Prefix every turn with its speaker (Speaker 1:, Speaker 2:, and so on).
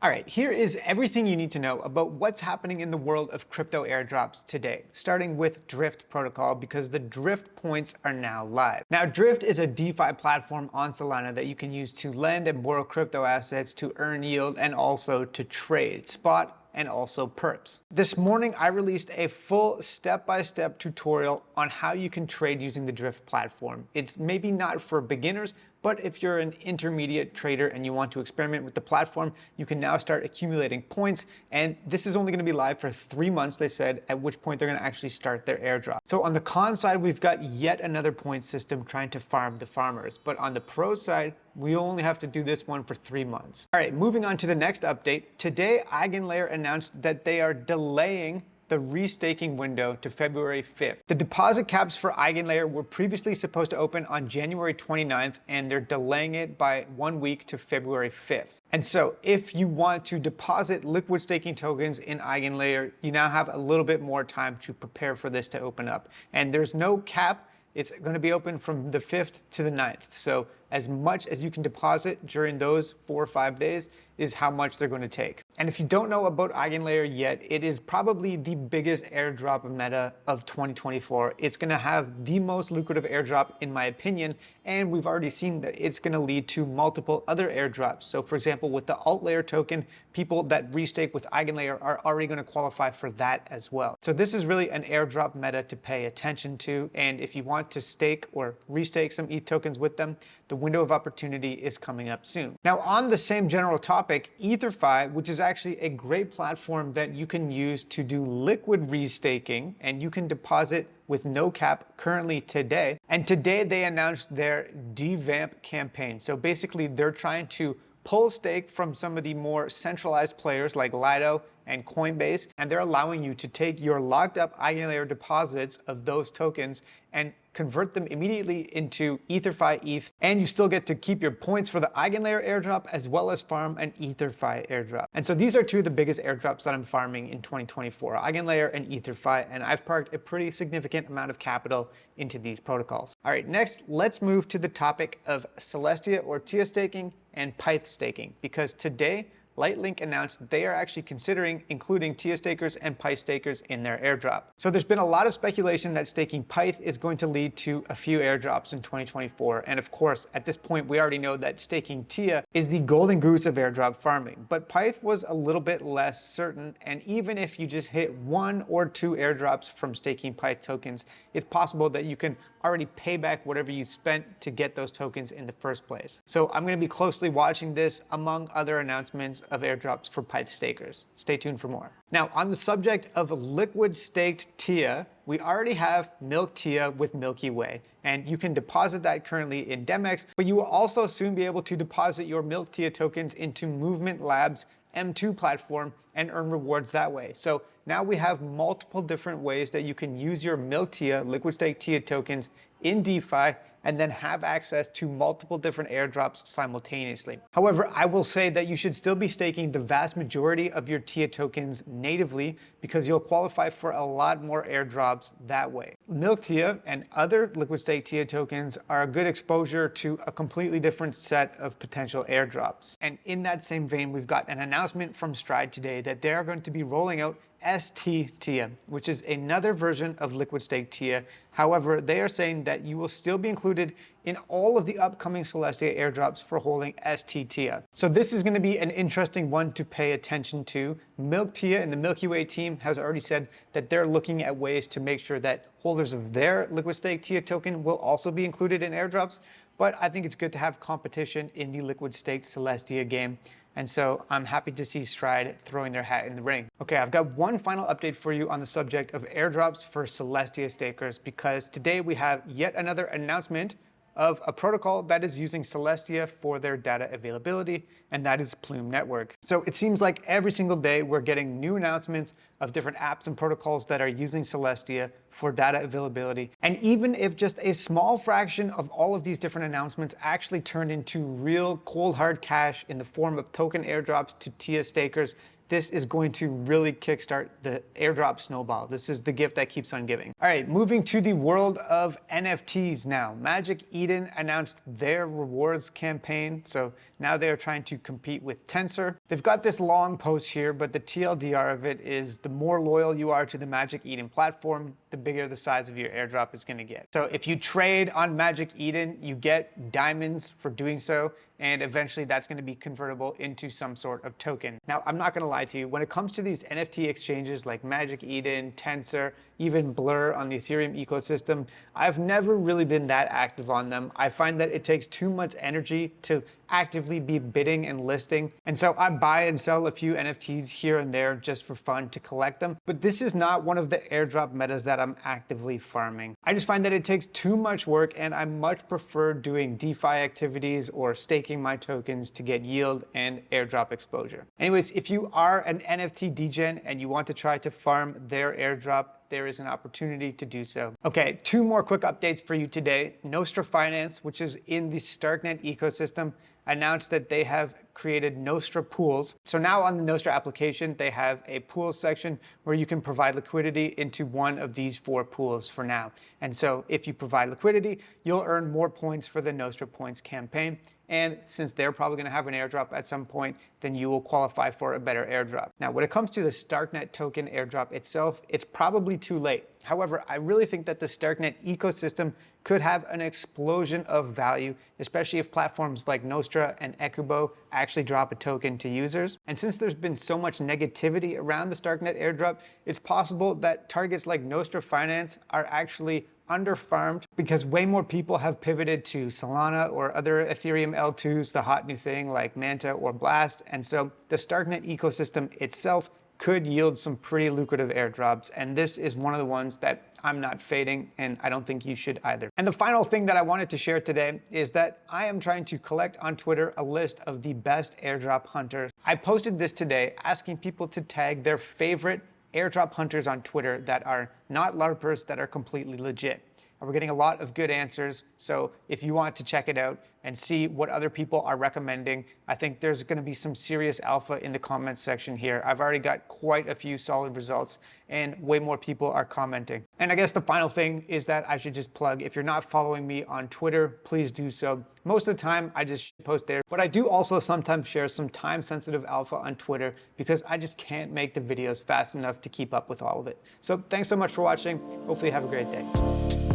Speaker 1: All right, here is everything you need to know about what's happening in the world of crypto airdrops today, starting with Drift protocol because the Drift points are now live. Now, Drift is a DeFi platform on Solana that you can use to lend and borrow crypto assets to earn yield and also to trade spot and also perps. This morning, I released a full step-by-step tutorial on how you can trade using the Drift platform. It's maybe not for beginners, but if you're an intermediate trader and you want to experiment with the platform, you can now start accumulating points. And this is only going to be live for 3 months, they said, at which point they're going to actually start their airdrop. So on the con side, we've got yet another point system trying to farm the farmers. But on the pro side, we only have to do this one for 3 months. All right, moving on to the next update. Today, Eigenlayer announced that they are delaying the restaking window to February 5th. The deposit caps for Eigenlayer were previously supposed to open on January 29th, and they're delaying it by 1 week to February 5th. And so if you want to deposit liquid staking tokens in Eigenlayer, you now have a little bit more time to prepare for this to open up. And there's no cap. It's going to be open from the 5th to the 9th. So as much as you can deposit during those 4 or 5 days is how much they're going to take. And if you don't know about Eigenlayer yet, it is probably the biggest airdrop meta of 2024. It's going to have the most lucrative airdrop in my opinion, and we've already seen that it's going to lead to multiple other airdrops. So for example, with the alt layer token, people that restake with Eigenlayer are already going to qualify for that as well. So this is really an airdrop meta to pay attention to, and if you want to stake or restake some ETH tokens with them, the window of opportunity is coming up soon. Now, on the same general topic, EtherFi, which is actually a great platform that you can use to do liquid restaking, and you can deposit with no cap currently today. And today they announced their devamp campaign. So basically they're trying to pull stake from some of the more centralized players like Lido and Coinbase, and they're allowing you to take your locked up Eigenlayer deposits of those tokens and convert them immediately into EtherFi ETH, and you still get to keep your points for the Eigenlayer airdrop as well as farm an EtherFi airdrop. And so these are two of the biggest airdrops that I'm farming in 2024, Eigenlayer and EtherFi, and I've parked a pretty significant amount of capital into these protocols. All right, next, let's move to the topic of Celestia or TIA staking and Pyth staking, because today, Lightlink announced that they are actually considering including TIA stakers and Pyth stakers in their airdrop. So there's been a lot of speculation that staking Pyth is going to lead to a few airdrops in 2024. And of course, at this point, we already know that staking TIA is the golden goose of airdrop farming. But Pyth was a little bit less certain. And even if you just hit 1 or 2 airdrops from staking Pyth tokens, it's possible that you can already pay back whatever you spent to get those tokens in the first place. So I'm going to be closely watching this among other announcements of airdrops for Pyth stakers. Stay tuned for more. Now, on the subject of liquid staked TIA, we already have Milk TIA with Milky Way, and you can deposit that currently in Demex, but you will also soon be able to deposit your Milk TIA tokens into Movement Labs M2 platform and earn rewards that way. So now we have multiple different ways that you can use your Milk TIA, liquid stake TIA tokens in DeFi and then have access to multiple different airdrops simultaneously. However, I will say that you should still be staking the vast majority of your TIA tokens natively because you'll qualify for a lot more airdrops that way. Milk TIA and other liquid stake TIA tokens are a good exposure to a completely different set of potential airdrops. And in that same vein, we've got an announcement from Stride today that they are going to be rolling out ST TIA, which is another version of liquid stake TIA. However, they are saying that you will still be included in all of the upcoming Celestia airdrops for holding ST TIA. So this is going to be an interesting one to pay attention to. Milk TIA and the Milky Way team has already said that they're looking at ways to make sure that holders of their liquid stake TIA token will also be included in airdrops. But I think it's good to have competition in the liquid stake Celestia game. And so I'm happy to see Stride throwing their hat in the ring. Okay, I've got one final update for you on the subject of airdrops for Celestia stakers, because today we have yet another announcement of a protocol that is using Celestia for their data availability, and that is Plume Network. So it seems like every single day we're getting new announcements of different apps and protocols that are using Celestia for data availability. And even if just a small fraction of all of these different announcements actually turned into real cold hard cash in the form of token airdrops to TIA stakers, this is going to really kickstart the airdrop snowball. This is the gift that keeps on giving. All right, moving to the world of NFTs now. Magic Eden announced their rewards campaign. So now they're trying to compete with Tensor. They've got this long post here, but the TLDR of it is the more loyal you are to the Magic Eden platform, the bigger the size of your airdrop is going to get. So if you trade on Magic Eden, you get diamonds for doing so, and eventually that's going to be convertible into some sort of token. Now, I'm not going to lie to you, when it comes to these NFT exchanges like Magic Eden, Tensor, even Blur on the Ethereum ecosystem, I've never really been that active on them. I find that it takes too much energy to actively be bidding and listing. And so I buy and sell a few NFTs here and there just for fun to collect them. But this is not one of the airdrop metas that I'm actively farming. I just find that it takes too much work, and I much prefer doing DeFi activities or staking my tokens to get yield and airdrop exposure. Anyways, if you are an NFT degen and you want to try to farm their airdrop, there is an opportunity to do so. Okay, two more quick updates for you today. Nostra Finance, which is in the Starknet ecosystem, announced that they have created Nostra pools. So now on the Nostra application, they have a pools section where you can provide liquidity into one of these 4 pools for now. And so if you provide liquidity, you'll earn more points for the Nostra points campaign. And since they're probably going to have an airdrop at some point, then you will qualify for a better airdrop. Now, when it comes to the Starknet token airdrop itself, it's probably too late. However, I really think that the Starknet ecosystem could have an explosion of value, especially if platforms like Nostra and Ekubo actually drop a token to users. And since there's been so much negativity around the Starknet airdrop, it's possible that targets like Nostra Finance are actually underfarmed because way more people have pivoted to Solana or other Ethereum L2s, the hot new thing like Manta or Blast. And so the Starknet ecosystem itself could yield some pretty lucrative airdrops, and this is one of the ones that I'm not fading, and I don't think you should either. And the final thing that I wanted to share today is that I am trying to collect on Twitter a list of the best airdrop hunters. I posted this today asking people to tag their favorite airdrop hunters on Twitter that are not LARPers, that are completely legit. And we're getting a lot of good answers. So if you want to check it out and see what other people are recommending, I think there's going to be some serious alpha in the comments section here. I've already got quite a few solid results, and way more people are commenting. And I guess the final thing is that I should just plug, if you're not following me on Twitter, please do so. Most of the time I just post there, but I do also sometimes share some time-sensitive alpha on Twitter because I just can't make the videos fast enough to keep up with all of it. So thanks so much for watching. Hopefully you have a great day.